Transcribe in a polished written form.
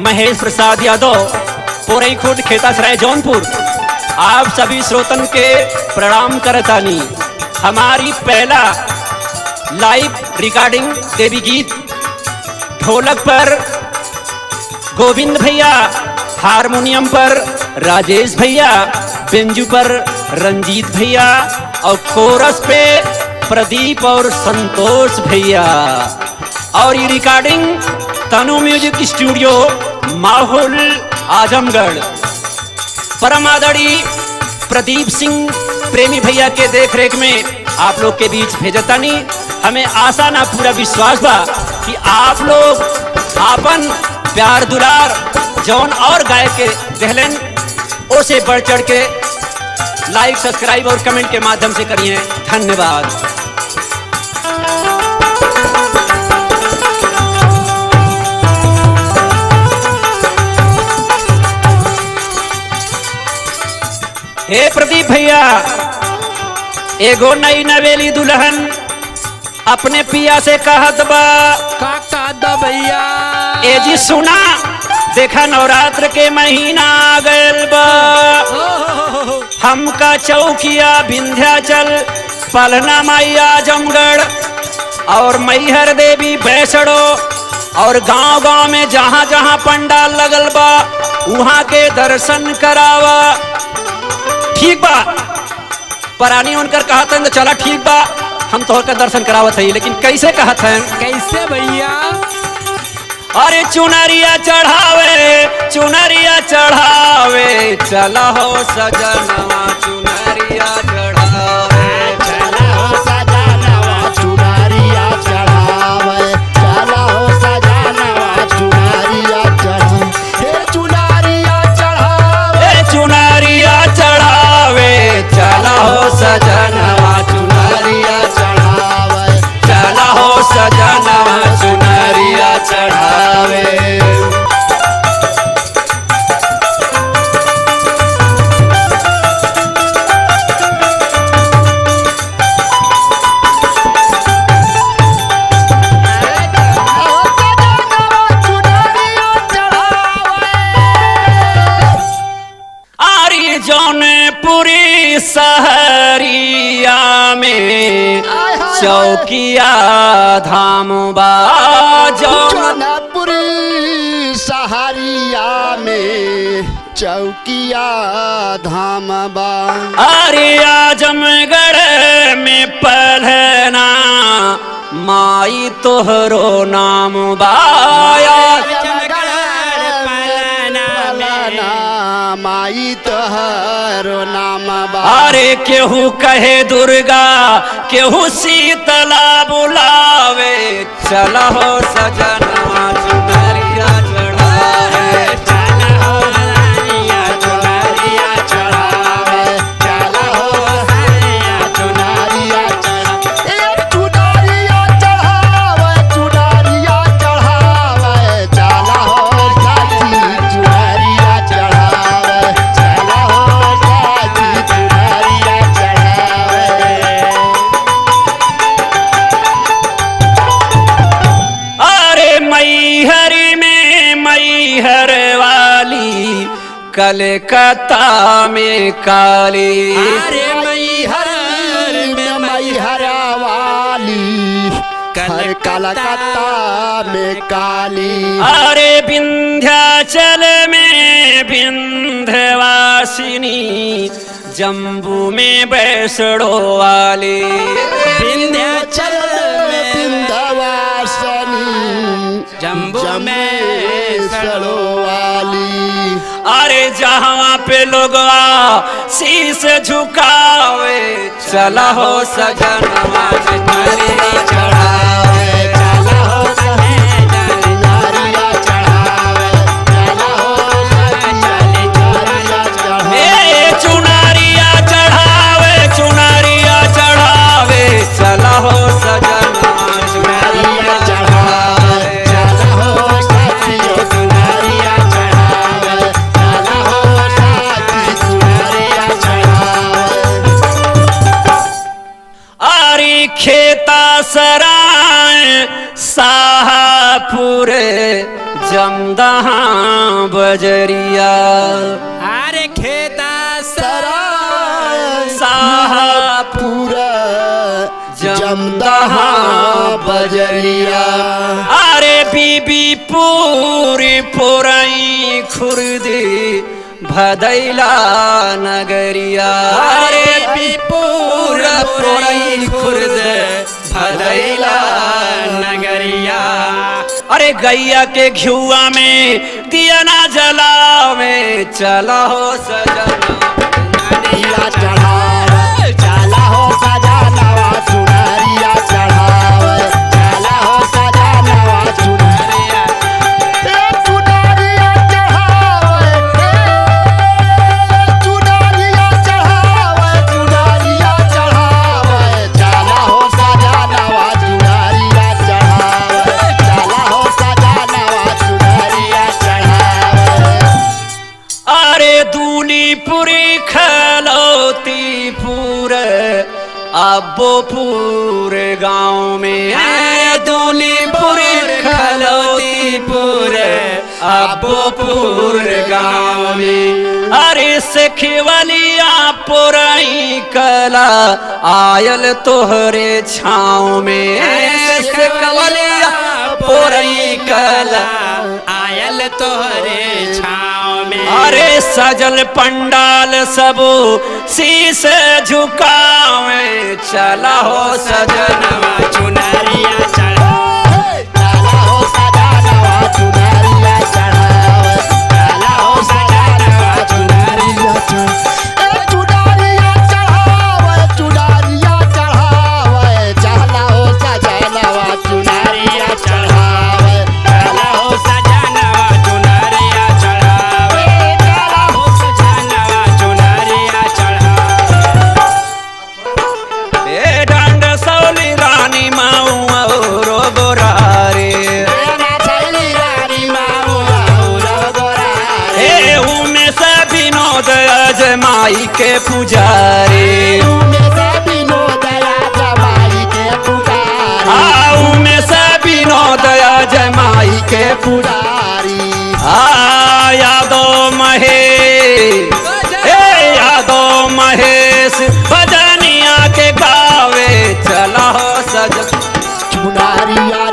महेश प्रसाद यादव, पोरई खुर्द, खेतासराय, जौनपुर। आप सभी श्रोतन के प्रणाम करतानी। हमारी पहला लाइव रिकॉर्डिंग देवी गीत, ढोलक पर गोविंद भैया, हारमोनियम पर राजेश भैया, बेंजू पर रंजीत भैया और कोरस पे प्रदीप और संतोष भैया। और ये रिकॉर्डिंग तनु म्यूजिक स्टूडियो, माहौल, आजमगढ़। परम आदरणीय प्रदीप सिंह प्रेमी भैया के देखरेख में आप लोग के बीच भेजतानी। हमें आशा ना पूरा विश्वास बा कि आप लोग आपन प्यार दुलार जौन और गाय के दहलन ओसे बढ़ चढ़ के लाइक, सब्सक्राइब और कमेंट के माध्यम से करिए। धन्यवाद। हे प्रदीप भैया, एगो नई नवेली दुल्हन अपने पिया से कहत बा, का कहत भैया? ए जी सुना, देखा नवरात्र के महीना आ गयल बा। हमका चौकिया विंध्याचल, पलना माई आजमगढ़ और मैहर देवी बैसड़ो और गांव-गांव में जहां जहां पंडाल लगल बा वहां के दर्शन करावा। ठीक बा, परानी उनकर कहत है तो चला ठीक बा, हम तोहर का दर्शन करावत है। लेकिन कैसे कहत है? कैसे भैया? अरे चुनरिया चढ़ावे, चुनरिया चढ़ावे, चला हो सजनवा चुनरिया चढ़ावे, चला हो सजनवा चुनरिया चढ़ावे, चला हो सजनवा चुनरिया चढ़ावे, हे चुनरिया चढ़ावे, ए चुनरिया चढ़ावे, चला हो सजनवा चुनरिया चढ़ावे, चला हो सजनवा चुनरिया चढ़ावे। आरी जौनपुरी सहरिया में चौकिया धाम बा, जौनपुरी सहरिया में चौकिया धाम बा। अरे आजमगढ़ में पलना माई तोहरो नाम बा। माई तोहरो नाम बा। अरे केहू कहे दुर्गा, केहू शीतला बुलावे, चला हो सजनवा चुनरिया चढ़ावे, चला हो सजनिया चुनरिया चढ़ावे, चला हो सजनिया चुनरिया चढ़ावे, ए चुनरिया चढ़ावे, चुनरिया चढ़ावे, चला हो साची चुनरिया चढ़ावे, चला हो साची चुनरिया चढ़ावे। अरे मैहरी में मैहर वाली, कलकत्ता में काली। अरे मैहर में मैहरा वाली, हर कलकत्ता में काली। अरे विंध्याचल में विंध्यवासिनी, जम्बू में बैसड़ो वाली। विंध्याचल में विंध्यवासिनी, जम्बू में बैसड़ो वाली। अरे जहाँ पे लोगवा शीश झुकावे, चला हो सजनवा चुनरिया चढ़ावे, चला हो चुनरिया चढ़ावे, चला हो चुनरिया चढ़ावे। ए चुनरिया चढ़ावे, चुनरिया चढ़ावे, चला हो सजनवा चुनरिया चढ़ावे, चला हो साथियों चुनरिया चढ़ावे, चला हो साथी चुनरिया चढ़ावे। आरी खेता सरा बजरिया अरे खेता साहपुर जमदहा बजरिया अरे बीबी पूरी पुरई खुर्दी भदैला नगरिया अरे विपुर पुरई खुर्द भदैला नगरिया अरे गैया के घियुआ में दिया ना जलावे चला हो सजना सुनरिया चढ़ावे चला हो सजनवा सुनरिया चढ़ावे चला हो सजनवा सुनरिया सुनरिया चढ़ावे सुनरिया चढ़ावे सुनरिया चढ़ावे चला हो सजनवा सुनरिया चढ़ावे चला हो सजनवा सुनरिया चढ़ावे अरे दूनी पुरी खलौती पूरे अब्बोपुर गांव में दूनी पुरी खलौती पूरे अब्बोपुर गांव में अरे सखवलिया पुरई कला आयल तोहरे छाँव में सखवलिया पुरई कला आयल तोहरे छाँव में अरे सजल पंडाल सब शीस झुकावे चला हो सजनवा चुनरिया चढ़ावे चला हो सजनवा चुनरिया चढ़ावे चला हो सजनवा चुनरिया चुनरिया चढ़ावे चुनरिया चढ़ावे चला हो सजनवा चुनरिया चढ़ावे चला हो सजनवा चुनरिया चढ़ावे चला हो सजनवा चुनरिया चढ़ावे ए डांड सौली रानी माऊ रो गोरारे ना छैली रानी माऊ और गोरा ए उमे से विनोद अजमाई के पुजारी में से विनोदया जमाई के पुजारी आऊ में से विनोद अजमाई के पुजारी यादो महेश यादो महेश भजनिया के गावे चला हो सज चुनरिया